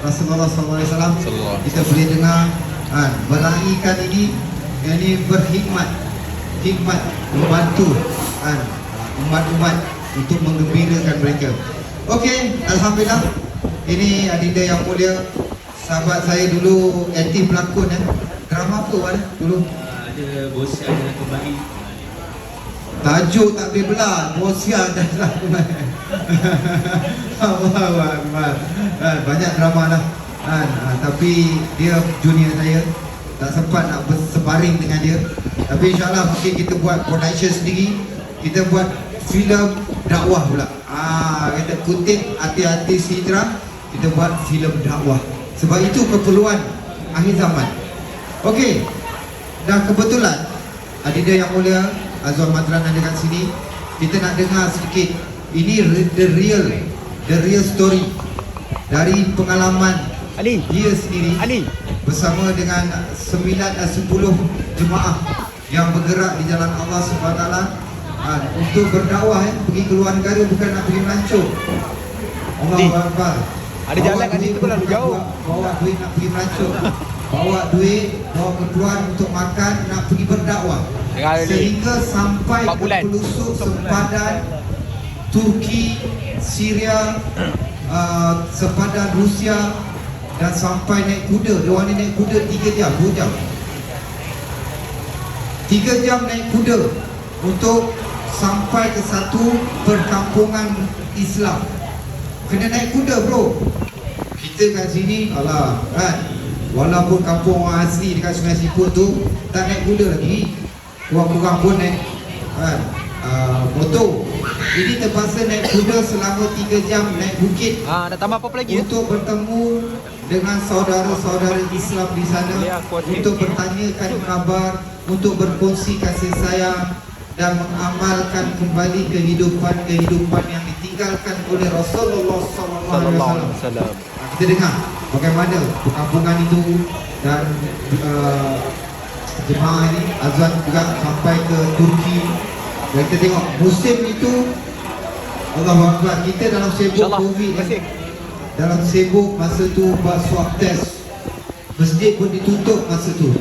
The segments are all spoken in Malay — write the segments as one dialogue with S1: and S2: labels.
S1: Rasulullah SAW.
S2: Sallallahu.
S1: Kita boleh dengar berahikan ini, yang ini berhikmat, hikmat membantu umat-umat untuk menggembirakan mereka. Okey, alhamdulillah. Ini adinda yang mulia, sahabat saya dulu aktif pelakon drama apa Wan dulu?
S3: Ada Bosia dengan Kembali.
S1: Tajuk tak boleh belah, Bosia dan drama. Allahu Akbar. Banyak drama lah. Tapi dia junior saya, tak sempat nak bersebaring dengan dia. Tapi insyaAllah mungkin kita buat production sendiri. Kita buat filem dakwah pula. Kita kutip artis-artis hijrah, kita buat filem dakwah. Sebab itu keperluan akhir zaman. Okey. Dan kebetulan adinda yang mulia Azwan Madran ada kat sini. Kita nak dengar sedikit. Ini the real story dari pengalaman
S2: Ali.
S1: dia sendiri
S2: Ali.
S1: bersama dengan 10 jemaah yang bergerak di jalan Allah SWT untuk berdakwah pergi ke luar negara, bukan nak pergi melancong. Allahu Akbar.
S2: Ada jalan kat situ kan jauh.
S1: Bawa duit nak pergi melancong. Bawa duit, bawa keperluan untuk makan, nak pergi berdakwah. Sehingga sampai ke pelosok sempadan Turki, Syria, sempadan Rusia, dan sampai naik kuda. Dia orang ni naik kuda 3 jam, 2 jam. 3 jam naik kuda untuk sampai ke satu perkampungan Islam. Kena naik kuda bro. Kita kat sini, alah kan, walaupun kampung orang asli dekat Sungai Siput tu tak naik kuda lagi, kurang-kurang pun naik motor. Ini terpaksa naik kuda selama 3 jam naik bukit
S2: Dah tambah apa lagi
S1: untuk bertemu dengan saudara-saudara Islam di sana, untuk bertanyakan khabar, untuk berkongsi kasih sayang dan mengamalkan kembali kehidupan yang ditinggalkan oleh Rasulullah SAW. Kita dengar bagaimana perkampungan itu dan jemaah ini. Azwan juga sampai ke Turki dan kita tengok musim itu. Allahu Akbar. Kita dalam sibuk COVID dalam sibuk masa tu buat swab test, masjid pun ditutup masa tu.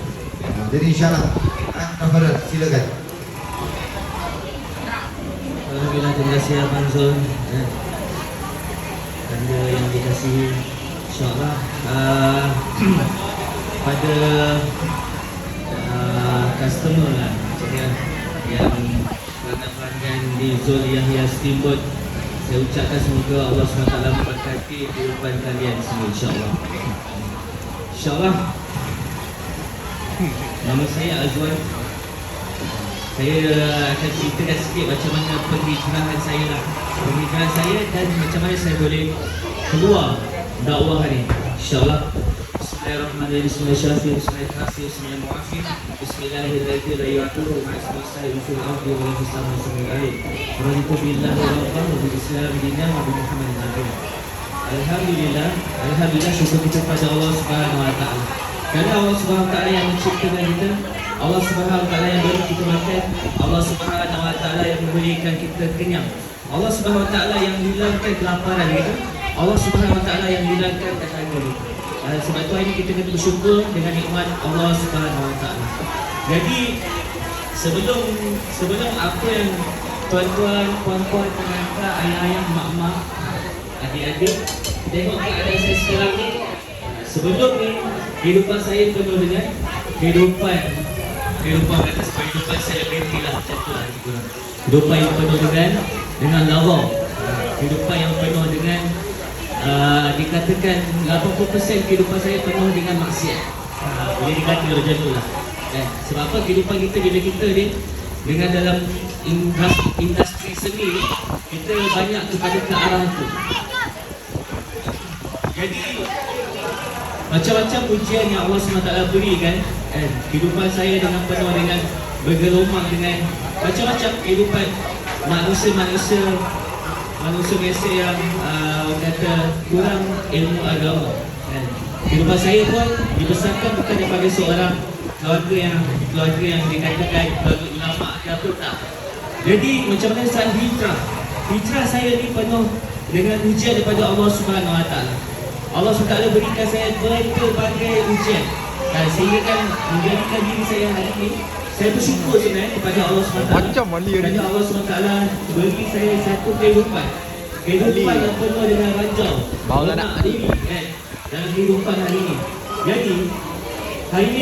S1: Jadi insyaAllah Fadal, silakan.
S3: Alhamdulillah, terima kasih Abang Zul. Anda yang dikasihi, insyaAllah pada customer lah yang pelanggan di Zul Yahya Steamboat, saya ucapkan semoga Allah SWT memberkati kehidupan kalian semua, insyaAllah. InsyaAllah. Nama saya Azwan. Saya akan ceritakan sikit macam mana penghijrahan saya lah. Penghijrahan saya dan macam mana saya boleh keluar dakwah ni, insyaAllah. Bismillahirrahmanirrahim. Bismillahirrahmanirrahim. Bismillahirrahmanirrahim. Bismillahirrahmanirrahim. Alhamdulillah, alhamdulillah, syukur kita kepada Allah Subhanahu Wa Taala. Kerana Allah Subhanahu Wa Taala yang menciptakan kita, Allah Subhanahu Wa Taala yang beri kita makan, Allah Subhanahu Wa Taala yang memberikan kita kenyang, Allah Subhanahu Wa Taala yang hilangkan kelaparan kita, Allah Subhanahu Wa Taala yang hilangkan dahaga kita. Sebab itu hari ini kita kena bersyukur dengan nikmat Allah Subhanahu Wa Taala. Jadi sebelum apa yang tuan-tuan, puan-puan, pengantar, ayah-ayah, mak-mak, adik-adik tengok keadaan saya sekarang ni, sebelum ni kehidupan saya penuh dengan kehidupan kata sebab kehidupan saya berhenti lah macam tu lah. Kehidupan yang penuh dengan lawa, kehidupan yang penuh dengan dikatakan 80% kehidupan saya penuh dengan maksiat. Boleh dikata macam tu lah. Sebab apa, kehidupan kita bila kita ni dengan dalam industri seni, kita banyak kepada ke arah tu. Jadi macam-macam ujian yang Allah SWT berikan, kehidupan saya dengan penuh dengan bergelumang dengan macam-macam kehidupan manusia biasa yang kata kurang ilmu agama. Kehidupan saya pun dibesarkan bukan daripada seorang keluarga yang dikatakan keluarga ulama ke apa, tak. Jadi macam mana saat hijrah saya ni penuh dengan ujian daripada Allah Subhanahu Wa Taala. Allah SWT berikan saya berbagai ujian. Sehingga kan menjadikan diri saya hari ini, saya bersyukur sebenarnya kepada Allah SWT.
S2: Macam Ali ni.
S3: Kerana Allah SWT beri saya satu kehidupan yang penuh dengan rajau.
S2: Mau tak nak?
S3: Hari ini kan, dalam kehidupan hari ini. Jadi hari ini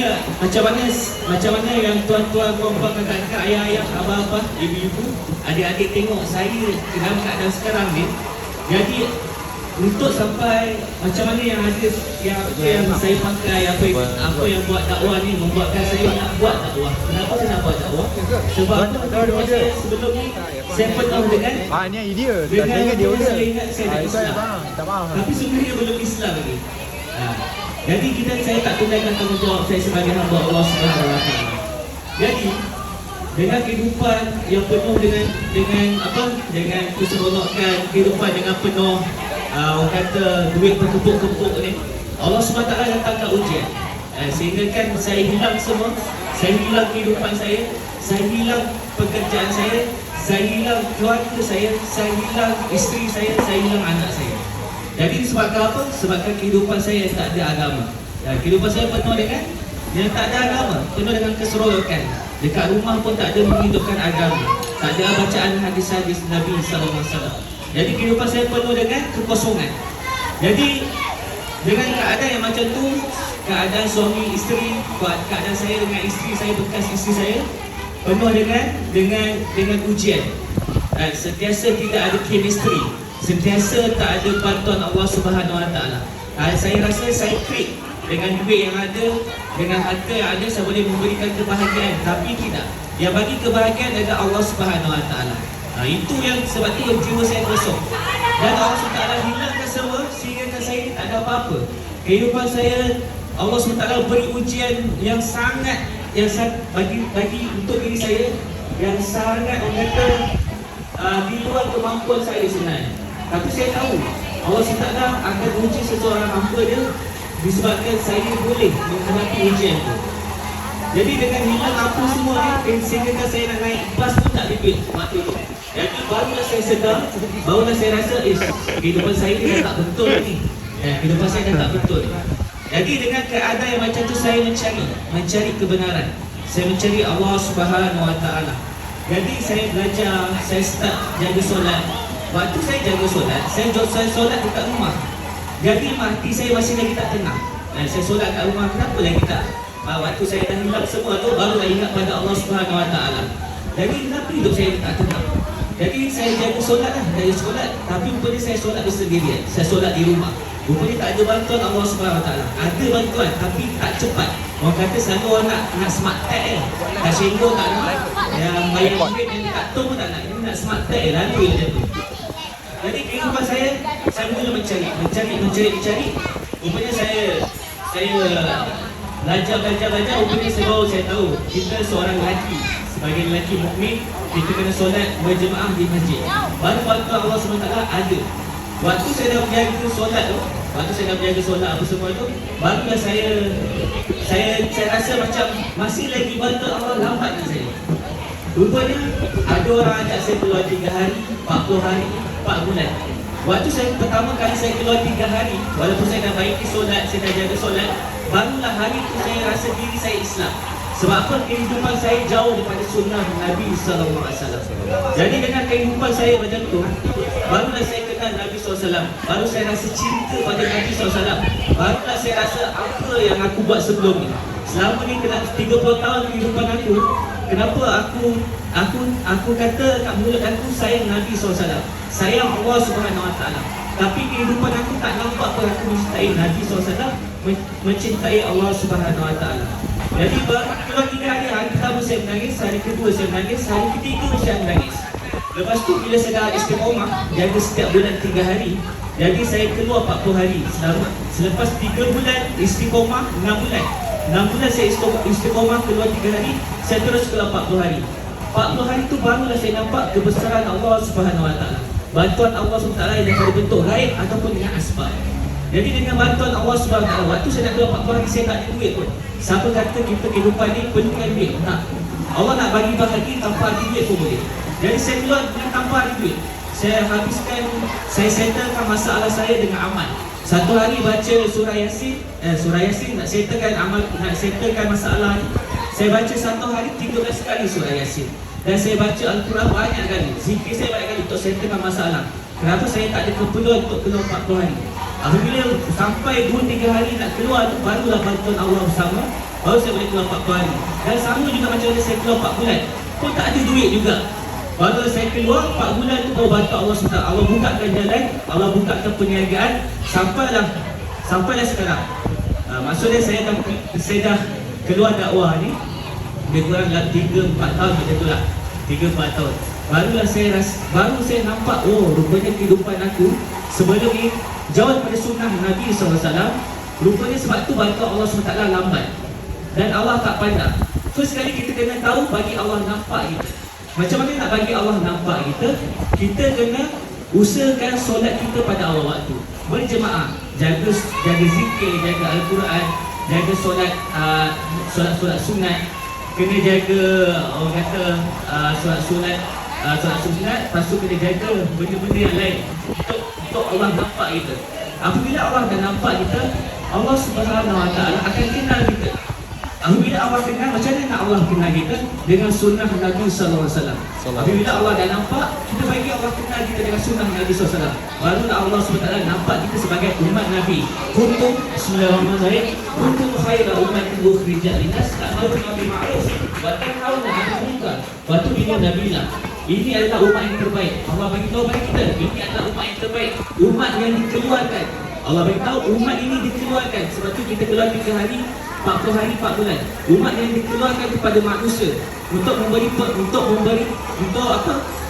S3: macam mana yang tuan-tuan, puan-puan, kakak-kakak, ayah-ayah, abah-abah, ibu-ibu, adik-adik tengok saya dalam keadaan sekarang ni. Jadi untuk sampai macam mana yang ada yang saya pakai, apa yang buat dakwah ni membuatkan saya nak buat dakwah. Kenapa saya nak buat dakwah? Sebab saya sebelum ni saya penuh dengan
S2: Ni idea.
S3: dengan
S2: Saya ingat dia order.
S3: saya ingat saya dah Islam.
S2: Tak faham.
S3: Tapi sebenarnya belum Islam lagi. Jadi saya tak tunaikan tanggungjawab saya sebagai hamba Allah Subhanahu Wa Taala. Jadi dengan kehidupan yang penuh dengan keseronokan, kehidupan dengan penuh orang kata duit berkepuk-kepuk ni, Allah SWT datangkan ujian. Sehingga kan saya hilang semua. Saya hilang kehidupan saya hilang pekerjaan saya hilang keluarga saya hilang isteri saya hilang anak saya. Jadi sebabkan apa? Sebabkan kehidupan saya tak ada agama. Kehidupan saya penuh dengan yang tak ada agama, penuh dengan keseronokan. Dekat rumah pun tak ada menghidupkan agama, tak ada bacaan hadis-hadis Nabi SAW. Jadi kehidupan saya penuh dengan kekosongan. Jadi dengan keadaan yang macam tu, keadaan suami isteri, keadaan saya dengan isteri saya, bekas isteri saya, penuh dengan ujian. Sentiasa tidak ada chemistry, sentiasa tak ada bantuan Allah Subhanahu Wa Taala. Saya rasa saya klik dengan duit yang ada, dengan harta yang ada, saya boleh memberikan kebahagiaan, tapi tidak. Yang bagi kebahagiaan adalah Allah Subhanahu Wa Taala. Itu yang sebab itu jiwa saya kosong. Dan Allah SWT hilangkan semua sehingga saya tak ada apa-apa. Kehidupan saya, Allah SWT beri ujian yang sangat bagi untuk diri saya, yang sangat orang kata di luar kemampuan saya sebenarnya. Tapi saya tahu Allah SWT akan uji seseorang hamba dia disebabkan saya boleh menghadapi ujian itu. Jadi dengan hilang apa semua ni, sehingga saya nak naik bas pun tak ada duit waktu itu. Jadi barulah saya sedar, barulah saya rasa kehidupan saya ni dah tak betul ni. Kehidupan saya dah tak betul ni. Jadi dengan keadaan yang macam tu, saya mencari kebenaran. Saya mencari Allah Subhanahu Wa Taala. Jadi saya belajar, saya start jaga solat. Waktu saya jaga solat, saya solat dekat rumah. Jadi hati saya masih lagi tak tenang. Saya solat kat rumah, kenapa lagi tak? Waktu saya dah hilang semua tu, barulah ingat pada Allah Subhanahu Wa Taala. Jadi kenapa hidup saya tak tenang? Jadi saya jaga solat lah, dari solat. Tapi rupanya saya solat bersendirian. Saya solat di rumah. Rupanya tak ada bantuan Allah Subhanahu Wa Taala. Ada bantuan tapi tak cepat. Orang kata selalu orang nak smart tag tak senggol tak nak. Yang bayar duit yang tak tahu pun tak nak. Ini nak smart tag lalu je tu. Jadi kehidupan saya mula mencari. Rupanya saya belajar. Rupanya saya tahu kita seorang lelaki, sebagai lelaki mukmin, kita kena solat berjemaah di masjid. Baru waktu Allah SWT ada. Waktu saya dah berjaga solat tu, apa semua tu, barulah saya rasa macam masih lagi bantuan Allah lambat dengan saya. Rupanya ada orang ajak saya keluar 3 hari, 40 hari, 4 bulan. Waktu pertama kali saya keluar 3 hari, walaupun saya dah baiki solat, saya dah jaga solat, barulah hari itu saya rasa diri saya Islam. Sebab apa? Kehidupan saya jauh daripada sunnah Nabi SAW. Jadi dengan kehidupan saya macam tu, barulah saya kenal Nabi SAW. Baru saya rasa cinta pada Nabi SAW. Barulah saya rasa apa yang aku buat sebelum ni. Selama ni 30 tahun kehidupan aku, kenapa aku kata kat mulut aku sayang Nabi SAW, sayang Allah SWT. Tapi kehidupan aku tak nampak pun aku mencintai Nabi SAW, mencintai Allah SWT. Jadi keluar 3 hari pertama saya menangis, hari kedua saya menangis, hari ketiga saya menangis. Lepas tu bila saya dah istiqomah, jaga setiap bulan 3 hari, jadi saya keluar 40 hari. Selepas 3 bulan istiqomah, 6 bulan. 6 bulan saya istiqomah, keluar 3 hari, saya terus keluar 40 hari. 40 hari tu barulah saya nampak kebesaran Allah Subhanahu Wa Taala. Bantuan Allah SWT yang daripada bentuk gaib ataupun dengan asbab. Jadi dengan bantuan Allah SWT, waktu saya nak keluar 40 hari, saya tak ada duit pun. Siapa kata kita kehidupan ni perlukan duit? Tak. Allah nak bagi bahagia tanpa ada duit pun boleh. Jadi saya keluar dengan tanpa ada duit. Saya habiskan, saya settlekan masalah saya dengan amal. Satu hari baca surah Yasin, nak settlekan amal, nak settlekan masalah ni. Saya baca satu hari 13 kali surah Yasin. Dan saya baca Al-Quran banyak kali. Zikir saya banyak kali untuk settlekan masalah. Kenapa saya tak ada keperluan untuk keluar 40 hari? Apabila sampai 2-3 hari nak keluar tu, barulah bantuan Allah bersama, baru saya boleh keluar 40 hari. Dan sama juga macam mana saya keluar 4 bulan, pun tak ada duit juga. Baru saya keluar 4 bulan tu baru bantu Allah SWT. Allah bukakan jalan, Allah bukakan perniagaan, sampailah sekarang. Maksudnya saya dah keluar dakwah ni lebih kurang 3-4 tahun macam tu lah. 3-4 tahun. Baru saya nampak, oh rupanya kehidupan aku sebelum ni jauh daripada sunnah Nabi SAW. Rupanya sebab tu bantu Allah SWT lambat. Dan Allah tak pandang. First sekali kita kena tahu bagi Allah nampak kita. Macam mana nak bagi Allah nampak kita? Kita kena usahakan solat kita pada awal waktu, berjemaah, jaga zikir, jaga Al-Quran, jaga solat sunat, kena jaga orang kata solat sunat, lepas tu kena jaga benda-benda yang lain untuk Allah nampak kita. Apabila Allah dah nampak kita, Allah Subhanahu Wa Taala akan kenal kita. Apabila Allah kenal, macam mana nak Allah kenal kita? Dengan sunnah Nabi SAW. Apabila Allah dah nampak, kita bagi Allah kenal kita dengan sunnah Nabi SAW. Barulah Allah SWT nampak kita sebagai umat Nabi. Kuntum, bismillahirrahmanirrahim, kuntum khaira ummatin ukhrijat linnas ta'muruna bil ma'ruf wa tanhauna 'anil munkar wa tu'minuna billah. Ini adalah umat yang terbaik. Allah bagi tahu pada kita, ini adalah umat yang terbaik, umat yang dikeluarkan. Allah bagi tahu umat ini dikeluarkan. Sebab tu kita keluar 3 hari, 40 hari, 4 bulan. Umat yang dikeluarkan kepada manusia untuk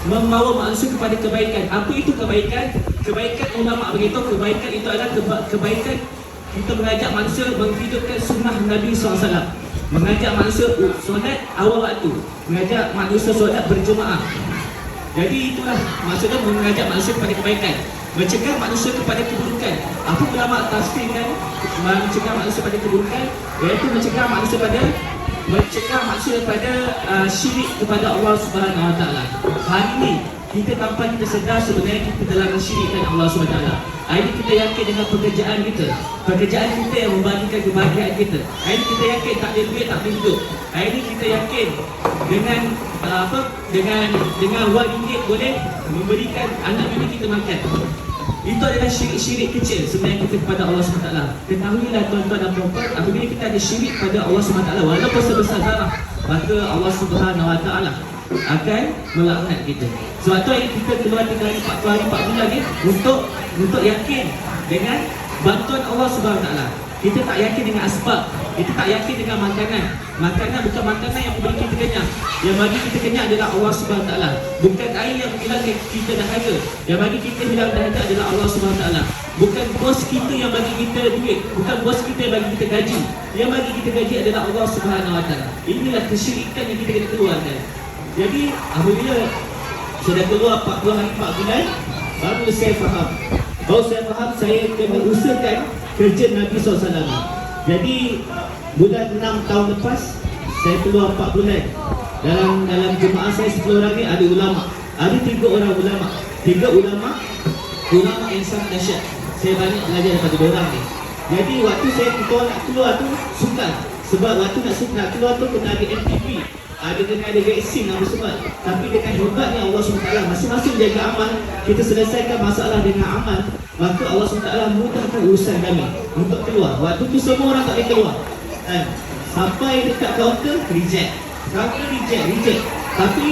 S3: membawa manusia kepada kebaikan. Apa itu kebaikan? Kebaikan ulama beritahu kebaikan itu adalah kebaikan kita mengajak manusia menghidupkan sunnah Nabi SAW. Mengajak manusia solat awal waktu, mengajak manusia solat berjemaah. Jadi itulah maksudnya mengajak manusia kepada kebaikan, mencegah manusia kepada keburukan. Apa ulama tafsirkan mencegah manusia pada keburukan, iaitu mencegah manusia daripada syirik kepada Allah Subhanahu Wa Taala. Hari ini kita tanpa kita sedar sebenarnya kita dalam mensyirikkan Allah Subhanahu Wa Taala. Hari ini kita yakin dengan pekerjaan kita yang membagikan kebahagiaan kita. Hari ini kita yakin tak ada duit tak boleh hidup. Hari ini kita yakin dengan dengan wang ringgit boleh memberikan anak bini kita makan. Itu adalah syirik kecil sebenarnya kita kepada Allah SWT. Ketahuilah tuan-tuan dan puan-puan, apabila kita ada syirik pada Allah SWT, walaupun sebesar zarah, maka Allah SWT akan melaknat kita. Sebab tu kita keluar 3 hari, 4 hari, 4 bulan ni untuk yakin dengan bantuan Allah SWT. Kita tak yakin dengan asbab, kita tak yakin dengan makanan. Makanan bukan makanan yang memberi kita kenyang. Yang bagi kita kenyang adalah Allah SWT. Bukan air yang menghilangkan kita dahaga. Yang bagi kita hilang dahaga adalah Allah SWT. Bukan bos kita yang bagi kita duit. Bukan bos kita yang bagi kita gaji. Yang bagi kita gaji adalah Allah SWT. Inilah kesyirikan yang kita kena keluarkan. Jadi apabila saya dah keluar 40 hari 4 bulan, baru saya faham. Baru saya faham saya kena usahakan kerja Nabi SAW. Jadi bulan 6 tahun lepas saya keluar 4 bulan. Dalam jemaah saya 10 orang ni ada ulama. Ada 3 orang ulama. 3 ulama yang sangat dahsyat. Saya banyak belajar daripada diorang ni. Jadi waktu saya nak keluar tu sukar. Sebab waktu nak keluar tu kena ada MTP, ada vaksin apa semua. Tapi dengan hebatnya Allah SWT, masing-masing jaga amal, kita selesaikan masalah dengan amal, maka Allah SWT mudahkan urusan kami untuk keluar. Waktu tu semua orang tak boleh keluar. Sampai dekat kaunter, reject. Tapi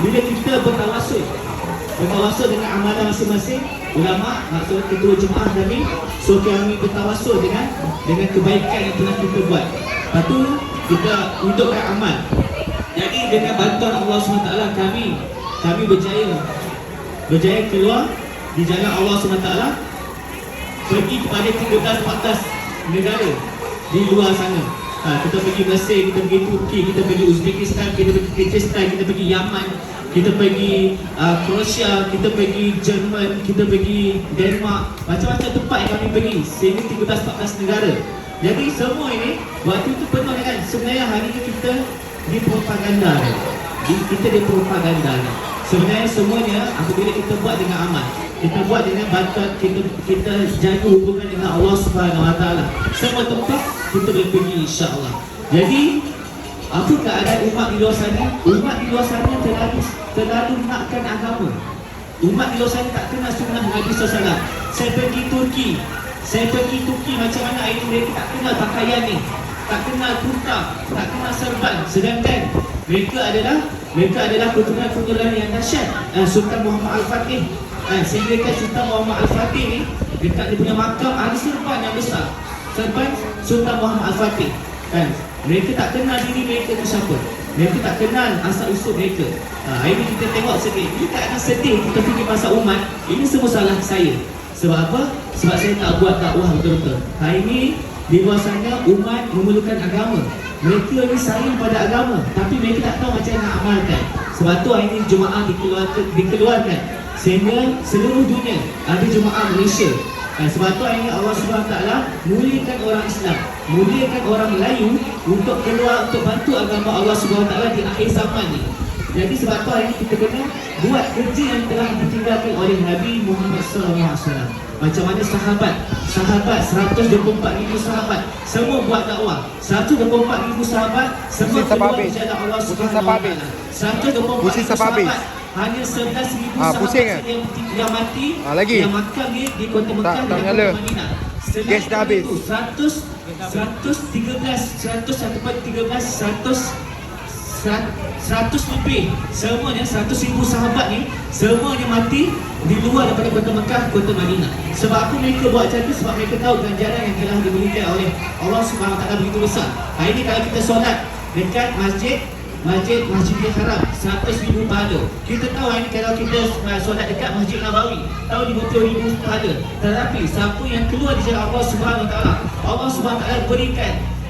S3: bila kita bertawasul dengan amalan masing-masing ulama, maksud ketua jemaah kami, so kami bertawasul dengan kebaikan yang telah kita buat. Lepas tu kita hidupkan amal. Jadi dengan bantuan Allah SWT kami berjaya keluar di jalan Allah SWT, pergi kepada 13-14 negara di luar sana. Kita pergi Mesir, kita pergi Turki, kita pergi Uzbekistan, kita pergi Kyrgyzstan, kita pergi Yaman, kita pergi Croatia, kita pergi Jerman, kita pergi Denmark, macam-macam tempat yang kami pergi, sehingga 13-14 negara. Jadi semua ini waktu itu penuh dengan, sebenarnya hari ini kita dipropaganda. Sebenarnya semuanya apabila kita buat dengan amal. kita buat dengan bantuan kita jaga hubungan dengan Allah Subhanahu Wa Taala. Semua tempat kita boleh pergi insya-Allah. Jadi apa keadaan umat di luar sana? Umat di luar sana terlalu nakkan agama. Umat di luar sana tak kenal sunnah Nabi SAW. Saya pergi Turki macam mana hari ini mereka tak kenal pakaian ni, tak kenal kurta, tak kenal serban. Sedangkan mereka adalah keturunan yang dahsyat. Sultan Muhammad Al-Fatih, sehingga Sultan Muhammad Al-Fatih ni dekat dia punya makam ada serban yang besar. Serban Sultan Muhammad Al-Fatih. Mereka tak kenal diri mereka tu siapa. Mereka tak kenal asal usul mereka. Hari ni kita tengok sedih. Ini tak ada sedih kita fikir pasal umat. Ini semua salah saya. Sebab apa? Sebab saya tak buat dakwah betul-betul. Hari ni di luar sana umat memerlukan agama. Mereka ni sayang pada agama, tapi mereka tak tahu macam nak amalkan. Sebab tu hari ni jemaah dikeluarkan sehingga seluruh dunia ada jemaah Malaysia. Sebab tu hari ni Allah SWT muliakan orang Islam, muliakan orang Melayu untuk keluar untuk bantu agama Allah SWT di akhir zaman ni. Jadi sebab tu hari ni kita kena buat kerja yang telah ditinggalkan oleh Nabi Muhammad SAW. Macam mana sahabat 124,000 sahabat semua buat dakwah. 124,000 sahabat semua keluar di jalan Allah SWT. 124,000 sahabat hanya 11,000 sahabat yang mati, yang makam dia di kota Mekah dan kota Madinah.
S2: Gas dah habis.
S3: 100 lebih semuanya 100,000 sahabat ni semuanya mati di luar daripada kota Mekah, kota Madinah. Sebab apa mereka buat macam tu? Sebab mereka tahu ganjaran yang telah diberikan oleh Allah Subhanahu Wa Taala begitu besar. Hari ni kalau kita solat dekat Masjidil Haram 100,000 pahala. Kita tahu hari ni kalau kita solat dekat Masjid Nabawi tahu 50,000 pahala. Tetapi siapa yang keluar di jalan Allah Subhanahu Wa Taala, Allah Subhanahu Wa Taala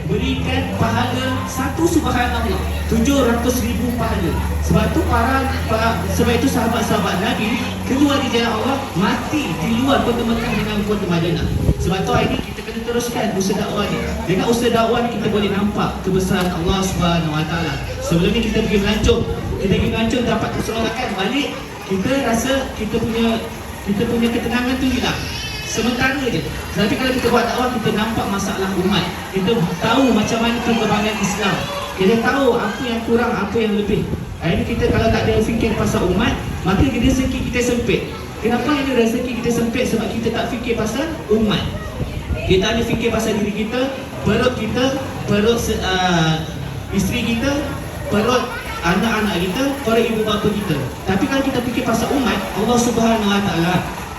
S3: berikan pahala 1 subhanallah 700,000 pahala. Sebab itu sahabat-sahabat Nabi keluar di jalan Allah mati di luar kota Mekah dengan kota Madinah. Sebab tu hari ni kita kena teruskan usaha dakwah ni. Dengan usaha dakwah ni kita boleh nampak kebesaran Allah Subhanahu Wa Taala. Sebelum ni kita pergi melancong dapat keseronokan balik, kita rasa kita punya ketenangan tu hilang sementara je. Tapi kalau kita buat dakwah, kita nampak masalah umat. Kita tahu macam mana perkembangan Islam. Kita tahu apa yang kurang, apa yang lebih. Hari ni kita kalau tak ada fikir pasal umat, maka rezeki kita sempit. Kenapa ini rezeki kita sempit? Sebab kita tak fikir pasal umat. Kita hanya fikir pasal diri kita, perut kita, perut isteri kita, perut anak-anak kita, perut ibu bapa kita. Tapi kalau kita fikir pasal umat, Allah Subhanahu Wa Taala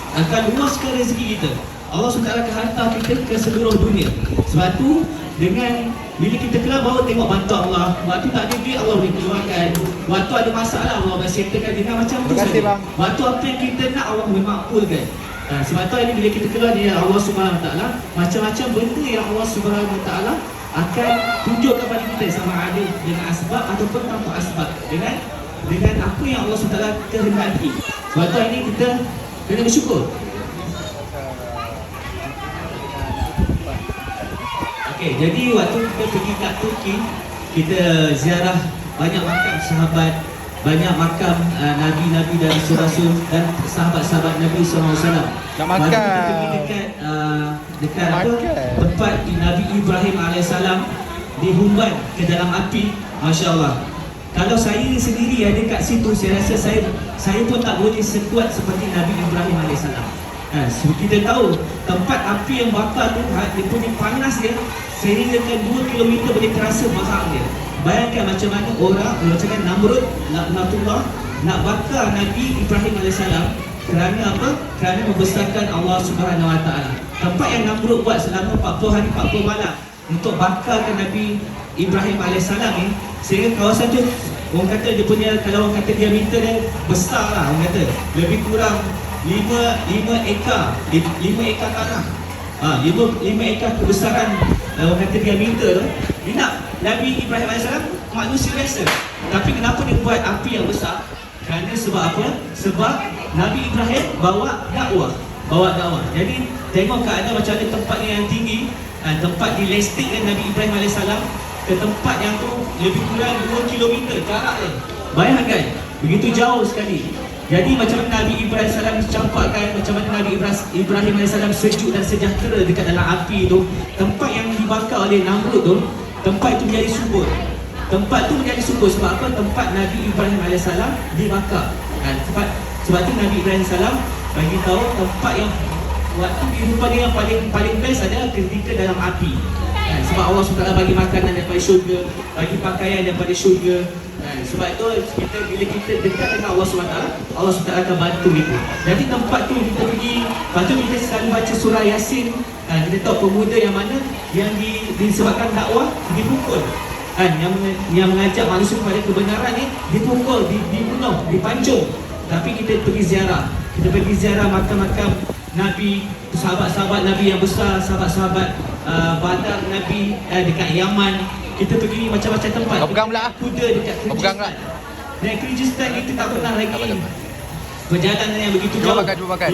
S3: akan luaskan rezeki kita. Allah SWT akan hantar kita ke seluruh dunia. Sebab tu dengan bila kita keluar baru tengok bantu Allah. Waktu tak ada duit Allah boleh keluarkan. Waktu ada masalah Allah boleh settlekan dengan macam tu saja. Waktu apa yang kita nak Allah boleh makbulkan. Sebab tu ini bila kita keluar dia Allah SWT macam-macam benda yang Allah SWT akan tunjukkan kepada kita sama ada dengan asbab ataupun tanpa asbab. Dengan apa yang Allah SWT kehendaki. Sebab tu ini kita kena bersyukur. Okey, jadi waktu kita pergi kat Turki, kita ziarah banyak makam sahabat, banyak makam nabi-nabi dan rasul-rasul dan sahabat-sahabat Nabi SAW. Waktu kita pergi dekat tempat Nabi Ibrahim AS dihumban ke dalam api, Masya Allah. Kalau saya sendiri ada kat situ, saya rasa saya pun tak boleh sekuat seperti Nabi Ibrahim AS. Kita tahu tempat api yang bakar tu, dia punya panas dia sehingga 2 km boleh terasa bahang dia. Bayangkan macam mana orang macam Namrud, Laknatullah nak bakar Nabi Ibrahim AS. Kerana apa? Kerana membesarkan Allah Subhanahu Wa Taala. Tempat yang Namrud buat selama 40 hari 40 malam untuk bakarkan Nabi Ibrahim AS ni, sehingga kawasan tu orang kata dia punya, kalau orang kata diameter dia besar lah, orang kata lebih kurang 5 ekar tanah. 5 ekar kebesaran orang kata diameter tu. Dia nak Nabi Ibrahim AS manusia biasa, tapi kenapa dia buat api yang besar? Kerana sebab apa? Sebab Nabi Ibrahim bawa dakwah. Jadi tengok keadaan macam mana tempatnya yang tinggi, tempat dilastikkan Nabi Ibrahim AS ke tempat yang tu lebih kurang 2 km jarak dia. Bayangkan begitu jauh sekali. Jadi macam mana Nabi Ibrahim salam dicampakkan, macam mana Nabi Ibrahim salam sejuk dan sejahtera dekat dalam api tu, tempat yang dibakar oleh Namrud tu, tempat itu menjadi subur. Tempat tu menjadi subur sebab apa? Tempat Nabi Ibrahim salam dibakar. Sebab tu Nabi Ibrahim salam bagi tahu tempat yang waktu kehidupan dia yang paling best adalah ketika dalam api. Sebab Allah SWT bagi makanan daripada syurga, bagi pakaian daripada syurga. Sebab itu bila kita dekat dengan Allah SWT, Allah SWT akan bantu kita. Jadi tempat tu kita pergi, lepas tu kita selalu baca surah Yasin. Kita tahu pemuda yang mana yang disebabkan dakwah dipukul. Yang mengajak manusia kepada kebenaran ni dipukul, dibunuh, dipancung. Tapi kita pergi ziarah. Kita pergi ziarah makam-makam Nabi, sahabat-sahabat Nabi yang besar, sahabat-sahabat Badar Nabi dekat Yaman. Kita pergi macam-macam tempat.
S2: Kau pegang pula.
S3: Kuda dekat Kyrgyzstan. Dan Kyrgyzstan kita tak pernah lagi perjalanan yang begitu jauh.
S2: Cuba makan.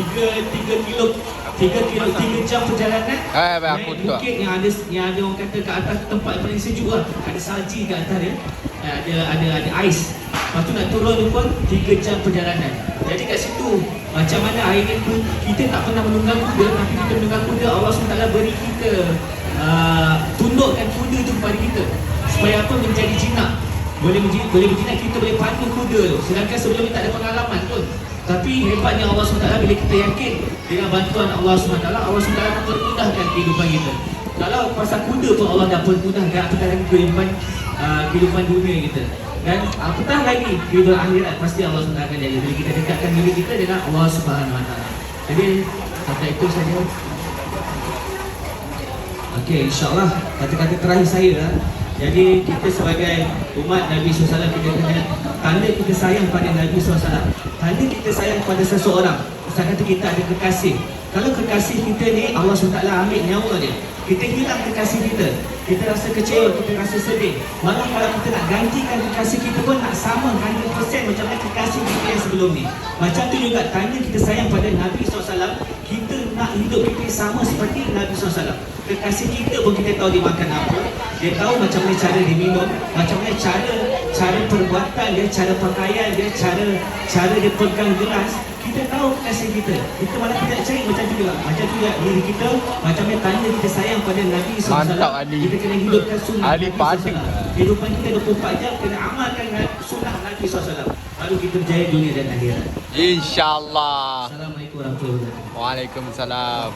S3: 3 jam perjalanan.
S2: Aku
S3: naik bukit yang ada orang kata kat atas tempat yang paling sejuk lah. Ada salji kat atas dia. Ada ais. Lepas tu nak turun tu pun 3 jam perjalanan. Jadi kat situ macam mana akhirnya tu kita tak pernah menunggang kuda, tapi kita menunggang kuda, Allah SWT beri kita tundukkan kuda tu kepada kita supaya apa? Menjadi jinak. Boleh berjinak, kita boleh pandu kuda tu. Sedangkan sebelum ni tak ada pengalaman pun. Tapi hebatnya Allah SWT bila kita yakin dengan bantuan Allah SWT, Allah SWT akan permudahkan kehidupan kita. Kalau pasal kuda pun Allah dah permudahkan, apatah lagi kehidupan dunia kita. Dan apatah lagi kehidupan akhirat, pasti Allah SWT akan jaga bila kita dekatkan diri kita dengan Allah SWT. Jadi kata itu saja. Okey, insyaAllah kata-kata terakhir saya lah. Jadi kita sebagai umat Nabi SAW, kita kena tanda kita sayang pada Nabi SAW. Tanda kita sayang pada seseorang, misalkan kata kita ada kekasih. Kalau kekasih kita ni Allah SWT ambil nyawa dia, kita hilang kekasih kita, kita rasa kecewa, kita rasa sedih. Malah kalau kita nak gantikan kekasih kita pun nak sama 100% macam mana kekasih kita yang sebelum ni. Macam tu juga tanda kita sayang pada Nabi SAW, kita nak hidup kita sama seperti Nabi SAW. Kekasih kita pun kita tahu dia makan apa, dia tahu macam mana cara dia minum, macam mana cara perbuatan dia, cara pakaian dia, cara dia pegang gelas. Kita tahu kekasih kita, kita malah tidak cari macam tu juga. Macam tu juga diri kita, macam mana tanda kita sayang pada Nabi SAW.
S2: Mantap, Ali.
S3: Kita kena hidupkan sunnah
S2: Ali
S3: Nabi
S2: padu.
S3: SAW. Kehidupan kita 24 jam kena amalkan sunnah Nabi SAW. Baru kita berjaya dunia dan akhirat.
S2: InsyaAllah.
S3: Assalamualaikum warahmatullahi wabarakatuh.
S2: Waalaikumsalam.